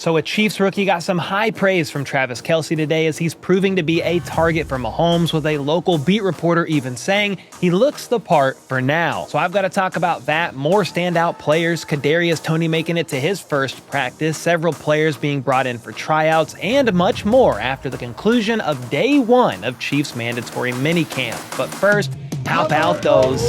So a Chiefs rookie got some high praise from Travis Kelce today as he's proving to be a target for Mahomes, with a local beat reporter even saying he looks the part for now. So I've got to talk about that, more standout players, Toney making it to his first practice, several players being brought in for tryouts, and much more after the conclusion of day one of Chiefs mandatory minicamp. But first, how about those?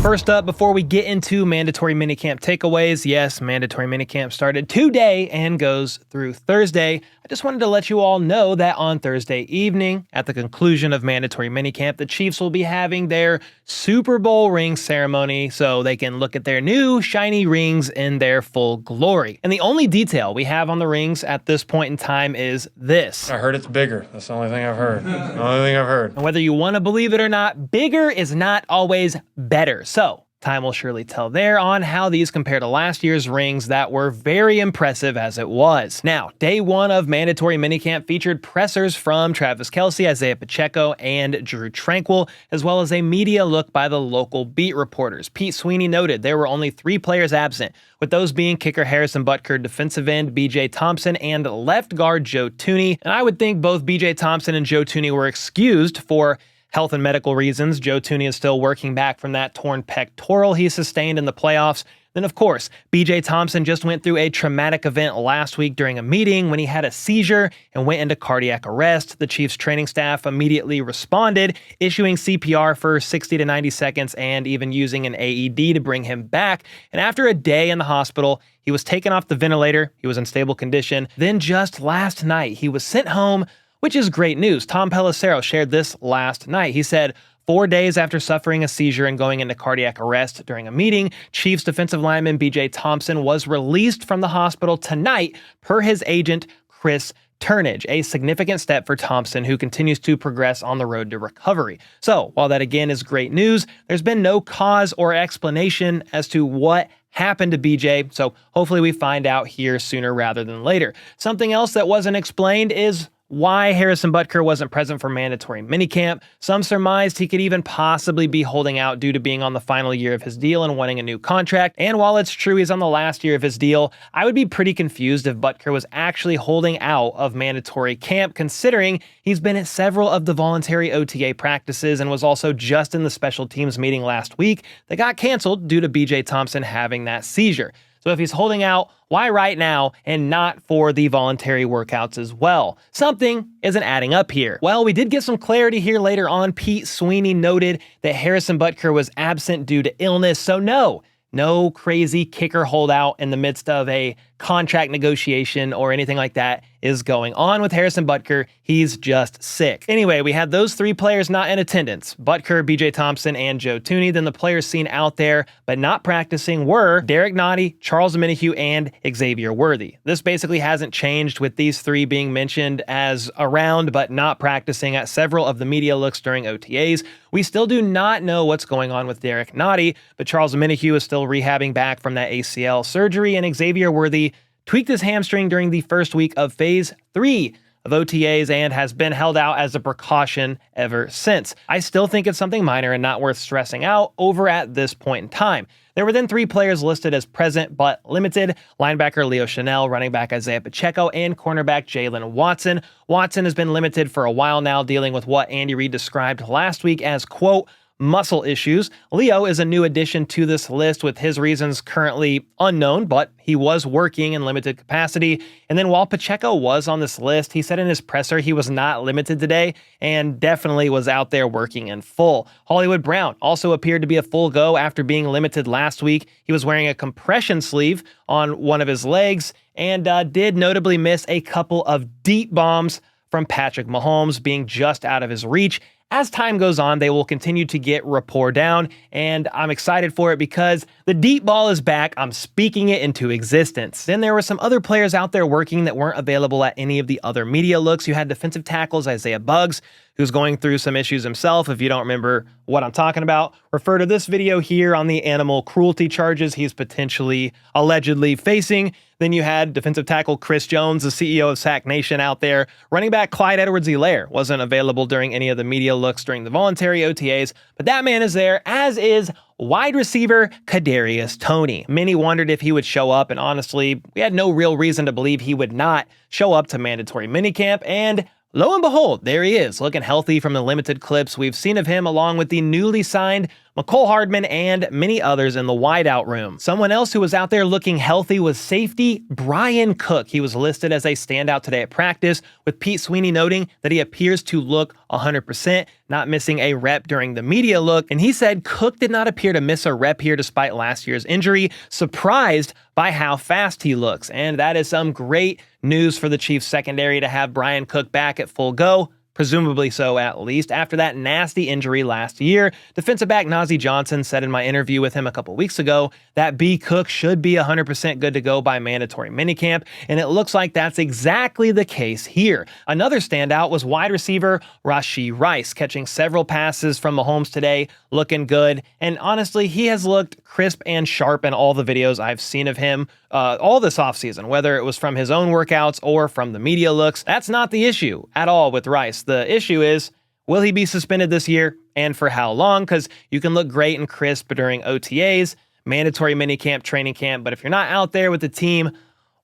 First up, before we get into mandatory minicamp takeaways, yes, mandatory minicamp started today and goes through Thursday. I just wanted to let you all know that on Thursday evening, at the conclusion of mandatory minicamp, the Chiefs will be having their Super Bowl ring ceremony so they can look at their new shiny rings in their full glory. And the only detail we have on the rings at this point in time is this. I heard it's bigger. That's the only thing I've heard. The only thing I've heard. And whether you want to believe it or not, bigger is not always better. So time will surely tell there on how these compare to last year's rings that were very impressive as it was. Now, day one of mandatory minicamp featured pressers from Travis Kelce, Isaiah Pacheco, and Drue Tranquille, as well as a media look by the local beat reporters. Pete Sweeney noted there were only 3 players absent, with those being kicker Harrison Butker, defensive end BJ Thompson, and left guard Joe Toney. And I would think both BJ Thompson and Joe Toney were excused for health and medical reasons. Joe Toney is still working back from that torn pectoral he sustained in the playoffs. Then, of course, BJ Thompson just went through a traumatic event last week during a meeting when he had a seizure and went into cardiac arrest. The Chiefs training staff immediately responded, issuing CPR for 60 to 90 seconds and even using an AED to bring him back. And after a day in the hospital, he was taken off the ventilator. He was in stable condition. Then just last night, he was sent home, which is great news. Tom Pelissero shared this last night. He said, 4 days after suffering a seizure and going into cardiac arrest during a meeting, Chiefs defensive lineman BJ Thompson was released from the hospital tonight per his agent, Chris Turnage, a significant step for Thompson, who continues to progress on the road to recovery. So, while that again is great news, there's been no cause or explanation as to what happened to BJ, so hopefully we find out here sooner rather than later. Something else that wasn't explained is why Harrison Butker wasn't present for mandatory minicamp. Some surmised he could even possibly be holding out due to being on the final year of his deal and wanting a new contract. And while it's true he's on the last year of his deal, I would be pretty confused if Butker was actually holding out of mandatory camp, considering he's been at several of the voluntary OTA practices and was also just in the special teams meeting last week that got canceled due to BJ Thompson having that seizure. So if he's holding out, why right now and not for the voluntary workouts as well? Something isn't adding up here. Well, we did get some clarity here later on. Pete Sweeney noted that Harrison Butker was absent due to illness, so no crazy kicker holdout in the midst of a contract negotiation or anything like that is going on with Harrison Butker. He's just sick. Anyway, we had those 3 players not in attendance, Butker, BJ Thompson, and Joe Toney. Then the players seen out there but not practicing were Derek Nottie, Charles Omenihu, and Xavier Worthy. This basically hasn't changed, with these 3 being mentioned as around but not practicing at several of the media looks during OTAs. We still do not know what's going on with Derek Nottie, but Charles Omenihu is still rehabbing back from that ACL surgery, and Xavier Worthy tweaked his hamstring during the first week of Phase 3 of OTAs and has been held out as a precaution ever since. I still think it's something minor and not worth stressing out over at this point in time. There were then 3 players listed as present but limited: linebacker Leo Chanel, running back Isaiah Pacheco, and cornerback Jalen Watson. Watson has been limited for a while now, dealing with what Andy Reid described last week as, quote, muscle issues. Leo is a new addition to this list, with his reasons currently unknown, but he was working in limited capacity. And then while Pacheco was on this list, he said in his presser he was not limited today and definitely was out there working in full. Hollywood Brown also appeared to be a full go after being limited last week. He was wearing a compression sleeve on one of his legs and did notably miss a couple of deep bombs from Patrick Mahomes, being just out of his reach. As time goes on, they will continue to get rapport down, and I'm excited for it because the deep ball is back. I'm speaking it into existence. Then there were some other players out there working that weren't available at any of the other media looks. You had defensive tackles Isaiah Buggs, who's going through some issues himself. If you don't remember what I'm talking about, refer to this video here on the animal cruelty charges he's potentially, allegedly facing. Then you had defensive tackle Chris Jones, the CEO of Sack Nation, out there. Running back Clyde Edwards-Helaire wasn't available during any of the media looks during the voluntary OTAs, but that man is there, as is wide receiver Kadarius Toney. Many wondered if he would show up, and honestly, we had no real reason to believe he would not show up to mandatory minicamp, and lo and behold, there he is, looking healthy from the limited clips we've seen of him, along with the newly signed McCole Hardman and many others in the wideout room. Someone else who was out there looking healthy was safety Bryan Cook. He was listed as a standout today at practice, with Pete Sweeney noting that he appears to look 100%, not missing a rep during the media look. And he said Cook did not appear to miss a rep here despite last year's injury, surprised by how fast he looks. And that is some great news for the Chiefs secondary to have Bryan Cook back at full go. Presumably so, at least, after that nasty injury last year. Defensive back Najee Johnson said in my interview with him a couple weeks ago that B. Cook should be 100% good to go by mandatory minicamp, and it looks like that's exactly the case here. Another standout was wide receiver Rashee Rice, catching several passes from Mahomes today, looking good, and honestly, he has looked crisp and sharp in all the videos I've seen of him all this offseason, whether it was from his own workouts or from the media looks. That's not the issue at all with Rice. The issue is, will he be suspended this year, and for how long? Because you can look great and crisp during OTAs, mandatory minicamp, training camp, but if you're not out there with the team,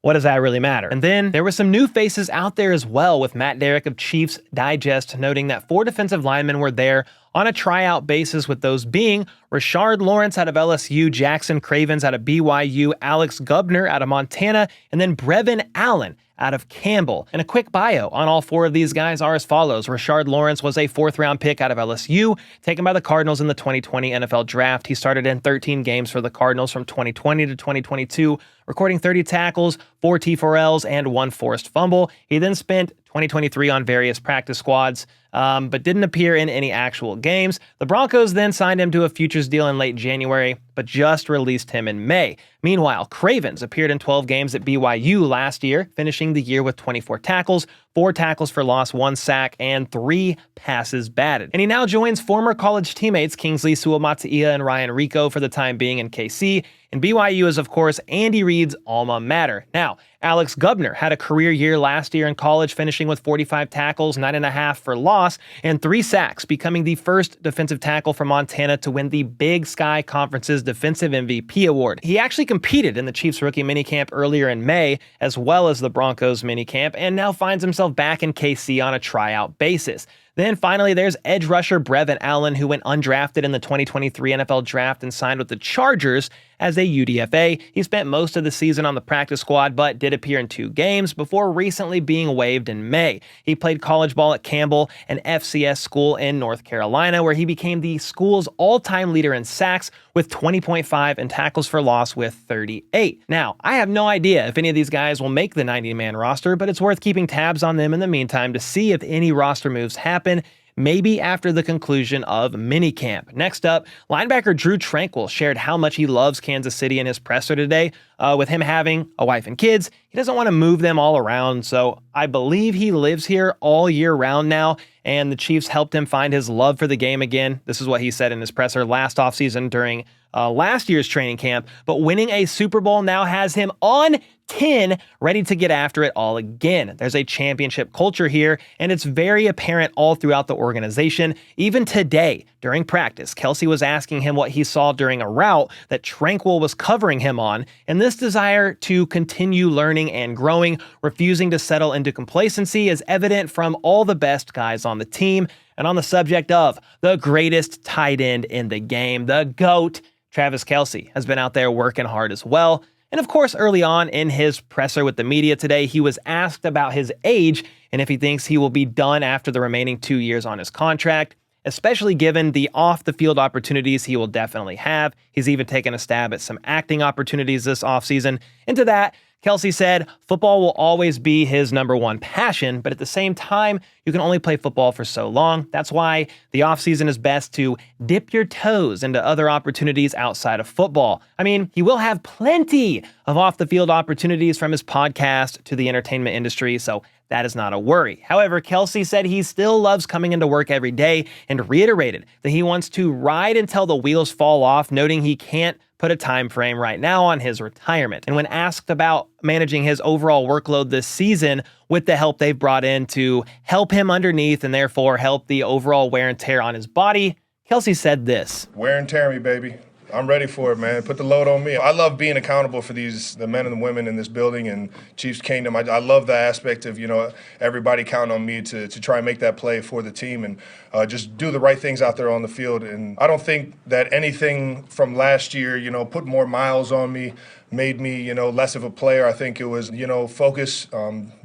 what does that really matter? And then there were some new faces out there as well, with Matt Derrick of Chiefs Digest noting that 4 defensive linemen were there on a tryout basis, with those being Rashard Lawrence out of LSU, Jackson Cravens out of BYU, Alex Gubner out of Montana, and then Brevin Allen out of Campbell. And a quick bio on all 4 of these guys are as follows. Rashard Lawrence was a 4th-round pick out of LSU, taken by the Cardinals in the 2020 NFL Draft. He started in 13 games for the Cardinals from 2020 to 2022, recording 30 tackles, 4 T4Ls, and 1 forced fumble. He then spent 2023 on various practice squads, but didn't appear in any actual games. The Broncos then signed him to a futures deal in late January, but just released him in May. Meanwhile, Cravens appeared in 12 games at BYU last year, finishing the year with 24 tackles, 4 tackles for loss, 1 sack, and 3 passes batted. And he now joins former college teammates Kingsley Suamataia and Ryan Rico for the time being in KC. And BYU is, of course, Andy Reid's alma mater. Now, Alex Gubner had a career year last year in college, finishing with 45 tackles, 9.5 for loss, and 3 sacks, becoming the first defensive tackle from Montana to win the Big Sky Conference's Defensive MVP award. He actually competed in the Chiefs rookie minicamp earlier in May, as well as the Broncos minicamp, and now finds himself back in KC on a tryout basis. Then finally, there's edge rusher Brevin Allen, who went undrafted in the 2023 NFL Draft and signed with the Chargers as a UDFA. He spent most of the season on the practice squad, but did appear in 2 games before recently being waived in May. He played college ball at Campbell, an FCS school in North Carolina, where he became the school's all-time leader in sacks with 20.5 and tackles for loss with 38. Now, I have no idea if any of these guys will make the 90-man roster, but it's worth keeping tabs on them in the meantime to see if any roster moves happen, maybe after the conclusion of minicamp. Next up, linebacker Drue Tranquille shared how much he loves Kansas City in his presser today. With him having a wife and kids, he doesn't want to move them all around, so I believe he lives here all year round now, and the Chiefs helped him find his love for the game again. This is what he said in his presser last offseason during last year's training camp, but winning a Super Bowl now has him on 10, ready to get after it all again. There's a championship culture here, and it's very apparent all throughout the organization. Even today, during practice, Kelce was asking him what he saw during a route that Tranquille was covering him on, and this desire to continue learning and growing, refusing to settle into complacency, is evident from all the best guys on the team. And on the subject of the greatest tight end in the game, the GOAT, Travis Kelce, has been out there working hard as well. And of course, early on in his presser with the media today, he was asked about his age and if he thinks he will be done after the remaining 2 years on his contract, especially given the off-the-field opportunities he will definitely have. He's even taken a stab at some acting opportunities this offseason. Into that, Kelce said football will always be his number one passion, but at the same time, you can only play football for so long. That's why the offseason is best to dip your toes into other opportunities outside of football. I mean, he will have plenty of off-the-field opportunities, from his podcast to the entertainment industry, so that is not a worry. However, Kelce said he still loves coming into work every day and reiterated that he wants to ride until the wheels fall off, noting he can't put a time frame right now on his retirement. And when asked about managing his overall workload this season with the help they've brought in to help him underneath and therefore help the overall wear and tear on his body, Kelce said this. Wear and tear me, baby. I'm ready for it, man. Put the load on me. I love being accountable for the men and the women in this building and Chiefs Kingdom. I love the aspect of, everybody counting on me to try and make that play for the team and just do the right things out there on the field. And I don't think that anything from last year, put more miles on me, made me, less of a player. I think it was, focus,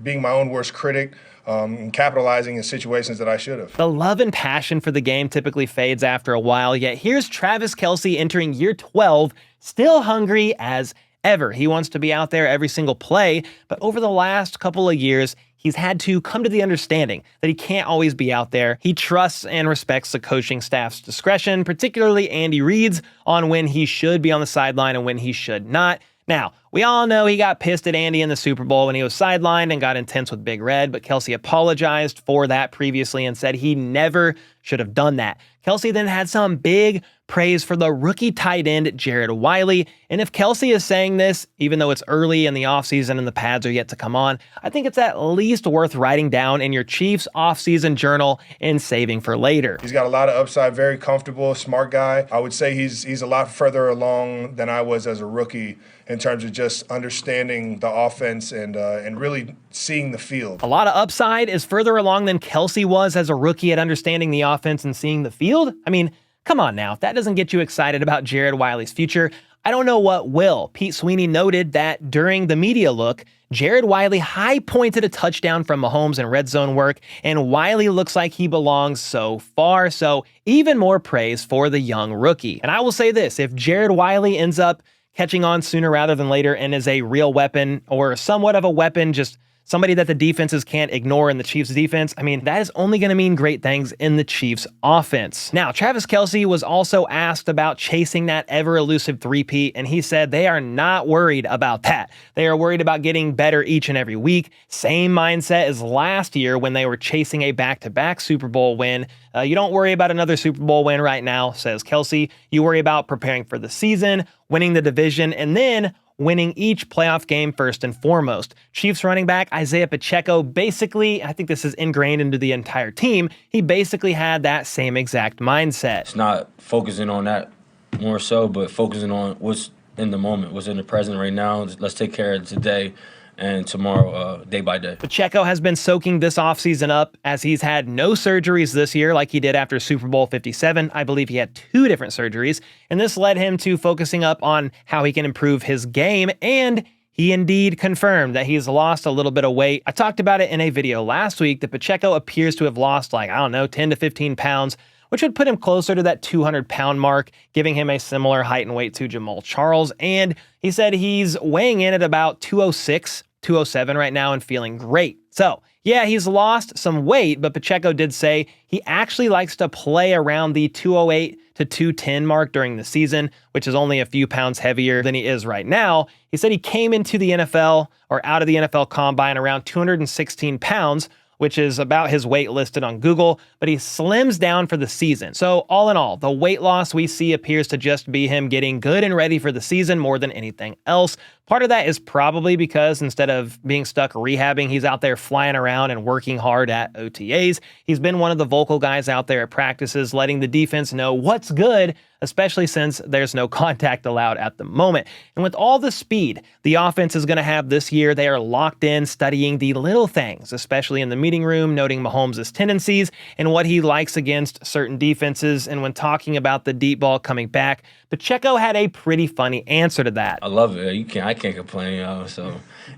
being my own worst critic, and capitalizing in situations that I should have. The love and passion for the game typically fades after a while, yet here's Travis Kelce entering year 12, still hungry as ever. He wants to be out there every single play, but over the last couple of years, he's had to come to the understanding that he can't always be out there. He trusts and respects the coaching staff's discretion, particularly Andy Reid's, on when he should be on the sideline and when he should not. Now, we all know he got pissed at Andy in the Super Bowl when he was sidelined and got intense with Big Red, but Kelce apologized for that previously and said he never should have done that. Kelce then had some big praise for the rookie tight end, Jared Wiley. And if Kelce is saying this, even though it's early in the offseason and the pads are yet to come on, I think it's at least worth writing down in your Chiefs offseason journal and saving for later. He's got a lot of upside, very comfortable, smart guy. I would say he's a lot further along than I was as a rookie in terms of just understanding the offense and really seeing the field. A lot of upside is further along than Kelce was as a rookie at understanding the offense and seeing the field. I mean, come on now, if that doesn't get you excited about Jared Wiley's future, I don't know what will. Pete Sweeney noted that during the media look, Jared Wiley high-pointed a touchdown from Mahomes in red zone work, and Wiley looks like he belongs so far, so even more praise for the young rookie. And I will say this, if Jared Wiley ends up catching on sooner rather than later and is a real weapon or somewhat of a weapon, just somebody that the defenses can't ignore in the Chiefs defense, I mean, that is only going to mean great things in the Chiefs offense. Now, Travis Kelce was also asked about chasing that ever-elusive three-peat, and he said they are not worried about that. They are worried about getting better each and every week. Same mindset as last year when they were chasing a back-to-back Super Bowl win. You don't worry about another Super Bowl win right now, says Kelce. You worry about preparing for the season, winning the division, and then winning each playoff game first and foremost. Chiefs running back Isaiah Pacheco basically, I think this is ingrained into the entire team, he basically had that same exact mindset. It's not focusing on that more so, but focusing on what's in the moment, what's in the present right now. Let's take care of today and tomorrow, day by day. Pacheco has been soaking this offseason up as he's had no surgeries this year like he did after Super Bowl 57. I believe he had 2 different surgeries, and this led him to focusing up on how he can improve his game, and he indeed confirmed that he's lost a little bit of weight. I talked about it in a video last week that Pacheco appears to have lost 10 to 15 pounds, which would put him closer to that 200-pound mark, giving him a similar height and weight to Jamal Charles. And he said he's weighing in at about 206, 207 right now and feeling great. So, yeah, he's lost some weight, but Pacheco did say he actually likes to play around the 208 to 210 mark during the season, which is only a few pounds heavier than he is right now. He said he came into the NFL or out of the NFL Combine around 216 pounds, which is about his weight listed on Google, but he slims down for the season. So all in all, the weight loss we see appears to just be him getting good and ready for the season more than anything else. Part of that is probably because instead of being stuck rehabbing, he's out there flying around and working hard at OTAs. He's been one of the vocal guys out there at practices, letting the defense know what's good, especially since there's no contact allowed at the moment. And with all the speed the offense is going to have this year, they are locked in studying the little things, especially in the meeting room, noting Mahomes' tendencies and what he likes against certain defenses. And when talking about the deep ball coming back, Pacheco had a pretty funny answer to that. I love it. I can't complain, yo. So,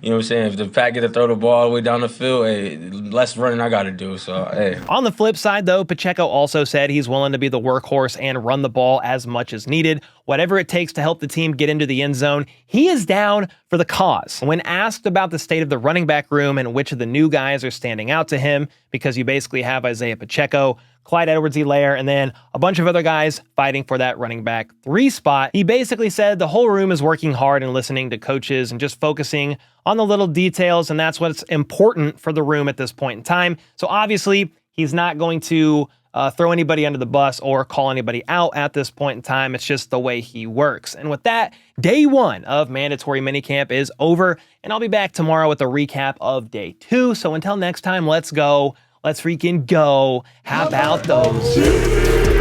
you know what I'm saying? If the Pack get to throw the ball all the way down the field, hey, less running I got to do. So, hey. On the flip side, though, Pacheco also said he's willing to be the workhorse and run the ball as much as needed. Whatever it takes to help the team get into the end zone, he is down for the cause. When asked about the state of the running back room and which of the new guys are standing out to him, because you basically have Isaiah Pacheco, Clyde Edwards-Helaire, and then a bunch of other guys fighting for that running back 3 spot, he basically said the whole room is working hard and listening to coaches and just focusing on the little details, and that's what's important for the room at this point in time. So obviously, he's not going to throw anybody under the bus or call anybody out at this point in time. It's just the way he works. And with that, day 1 of mandatory minicamp is over, and I'll be back tomorrow with a recap of day 2. So until next time, let's go. Let's freaking go. How about those?